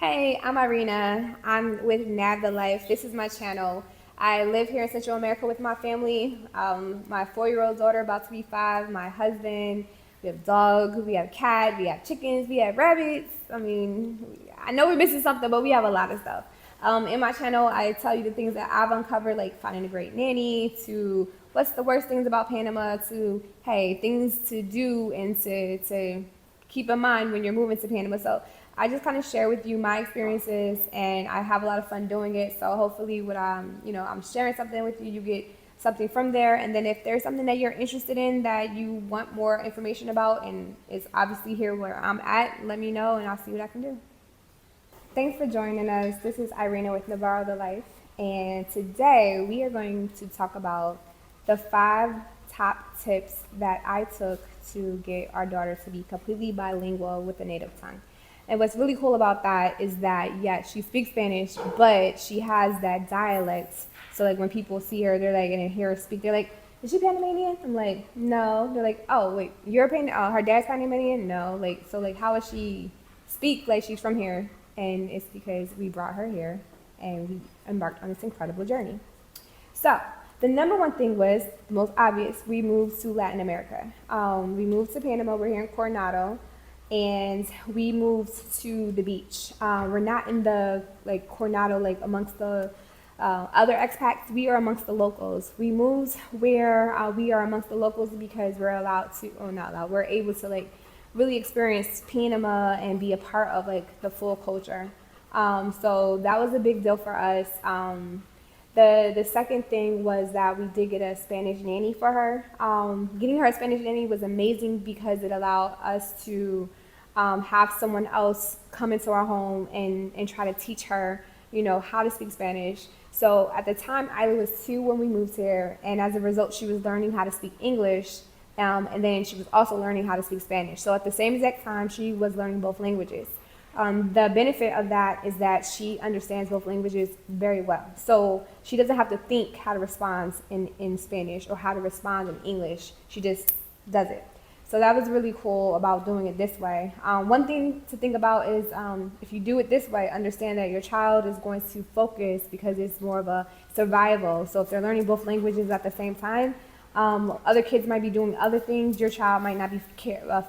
Hey, I'm Irina. I'm with Nav the Life. This is my channel. I live here in Central America with my family. My 4-year-old daughter, about to be 5, my husband. We have dog, we have cat, we have chickens, we have rabbits. I know we're missing something, but we have a lot of stuff. In my channel, I tell you the things that I've uncovered, like finding a great nanny, to what's the worst things about Panama, to hey, things to do and to keep in mind when you're moving to Panama. So I just kind of share with you my experiences, and I have a lot of fun doing it. So hopefully, what I'm sharing something with you, you get something from there. And then if there's something that you're interested in that you want more information about, and it's obviously here where I'm at, let me know, and I'll see what I can do. Thanks for joining us. This is Irina with Navarro the Life, and today we are going to talk about the 5 top tips that I took to get our daughter to be completely bilingual with the native tongue. And what's really cool about that is that, yes, she speaks Spanish, but she has that dialect. So, like, when people see her, they're like, and hear her speak, they're like, is she Panamanian? I'm like, no. They're like, oh, wait, you're her dad's Panamanian? No. Like, so, like, how does she speak like she's from here? And it's because we brought her here and we embarked on this incredible journey. So, the number one thing was the most obvious. We moved to Latin America. We moved to Panama. We're here in Coronado, and we moved to the beach. We're not in the Coronado, like amongst the other expats. We are amongst the locals. We moved where we are amongst the locals because we're allowed to, or not allowed. We're able to really experience Panama and be a part of the full culture. So that was a big deal for us. The second thing was that we did get a Spanish nanny for her. Getting her a Spanish nanny was amazing because it allowed us to have someone else come into our home and try to teach her, how to speak Spanish. So at the time, Isla was 2 when we moved here, and as a result, she was learning how to speak English, and then she was also learning how to speak Spanish. So at the same exact time, she was learning both languages. The benefit of that is that she understands both languages very well. So she doesn't have to think how to respond in Spanish or how to respond in English. She just does it. So that was really cool about doing it this way. One thing to think about is if you do it this way, understand that your child is going to focus because it's more of a survival. So if they're learning both languages at the same time, other kids might be doing other things. Your child might not be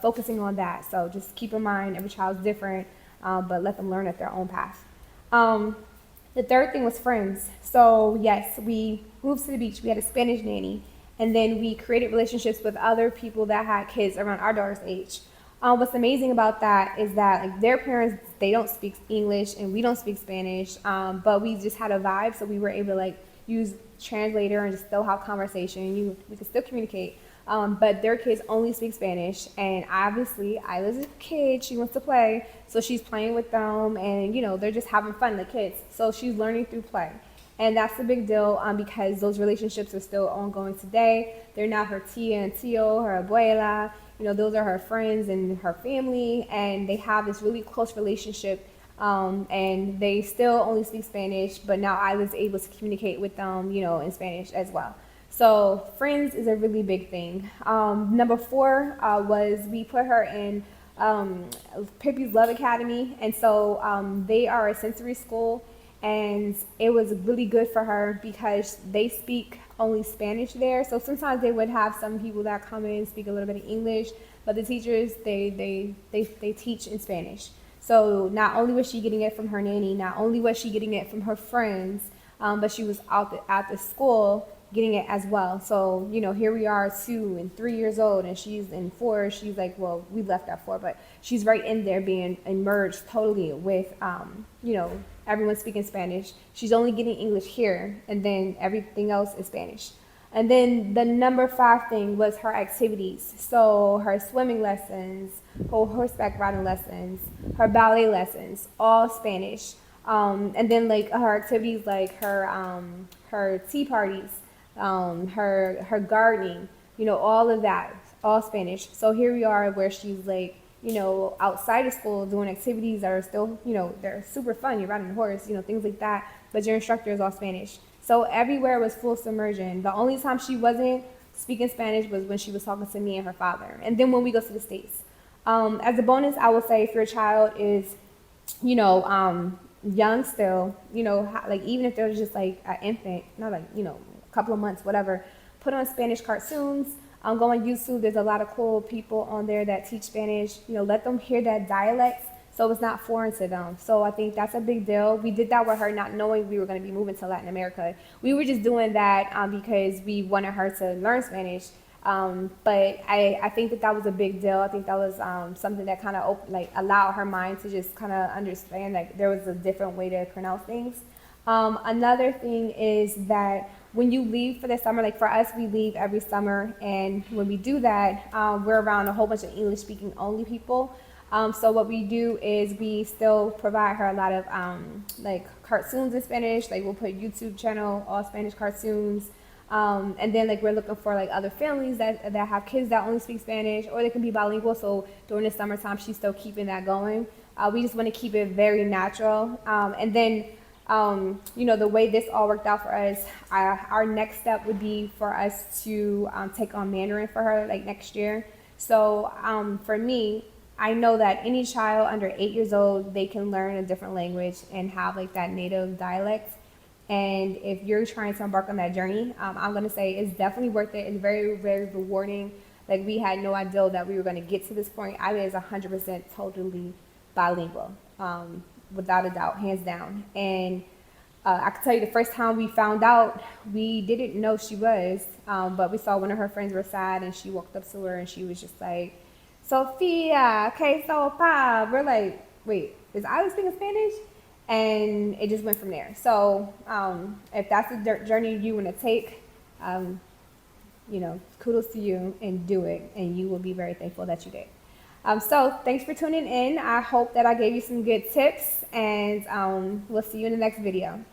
focusing on that. So just keep in mind every child's different. But let them learn at their own path. The third thing was friends. So yes, we moved to the beach. We had a Spanish nanny, and then we created relationships with other people that had kids around our daughter's age. What's amazing about that is that their parents, they don't speak English and we don't speak Spanish, but we just had a vibe, so we were able to use translator and just still have conversation. We could still communicate. But their kids only speak Spanish, and obviously Isla's a kid, she wants to play, so she's playing with them, and they're just having fun, the kids. So she's learning through play, and that's a big deal because those relationships are still ongoing today. They're now her tia and tio, her abuela, those are her friends and her family, and they have this really close relationship. And they still only speak Spanish, but now Isla's able to communicate with them, in Spanish as well. So friends is a really big thing. Number 4 was we put her in Pippi's Love Academy, and so they are a sensory school, and it was really good for her because they speak only Spanish there. So sometimes they would have some people that come in and speak a little bit of English, but the teachers they teach in Spanish. So not only was she getting it from her nanny, not only was she getting it from her friends, but she was out at the school getting it as well. So, here we are 2 and 3 years old, and she's in 4. She's well, we left at 4, but she's right in there being immersed totally with, everyone speaking Spanish. She's only getting English here, and then everything else is Spanish. And then the number 5 thing was her activities. So her swimming lessons, her horseback riding lessons, her ballet lessons, all Spanish. And then her activities her tea parties, her gardening, all of that, all Spanish. So here we are where she's outside of school doing activities that are still, they're super fun. You're riding a horse, things like that, but your instructor is all Spanish. So everywhere was full submersion. The only time she wasn't speaking Spanish was when she was talking to me and her father. And then when we go to the States. As a bonus, I will say if your child is you know, young still, you know, like even if they're just like an infant, not like, you know, a couple of months, whatever, put on Spanish cartoons. Go on YouTube. There's a lot of cool people on there that teach Spanish. You know, let them hear that dialect so it's not foreign to them. So I think that's a big deal. We did that with her, not knowing we were going to be moving to Latin America. We were just doing that because we wanted her to learn Spanish. But I think that that was a big deal. I think that was something that kind of like allowed her mind to just kind of understand that there was a different way to pronounce things. Another thing is that when you leave for the summer, like for us, we leave every summer, and when we do that, we're around a whole bunch of English speaking only people. So what we do is we still provide her a lot of like cartoons in Spanish. Like we'll put YouTube channel, all Spanish cartoons. And then like we're looking for like other families that have kids that only speak Spanish, or they can be bilingual. So during the summertime, she's still keeping that going. We just want to keep it very natural. And then you know, the way this all worked out for us, our next step would be for us to take on Mandarin for her like next year. So for me, I know that any child under 8 years old, they can learn a different language and have like that native dialect. And if you're trying to embark on that journey, I'm going to say it's definitely worth it. It's very, very rewarding. Like we had no idea that we were going to get to this point. I was 100% totally bilingual, without a doubt, hands down. And I can tell you the first time we found out, we didn't know she was, but we saw one of her friends were sad, and she walked up to her and she was just like, Sophia, que sopa. We're like, wait, is I speaking Spanish? And it just went from there. So if that's the journey you want to take, you know, kudos to you, and do it, and you will be very thankful that you did. So thanks for tuning in. I hope that I gave you some good tips, and we'll see you in the next video.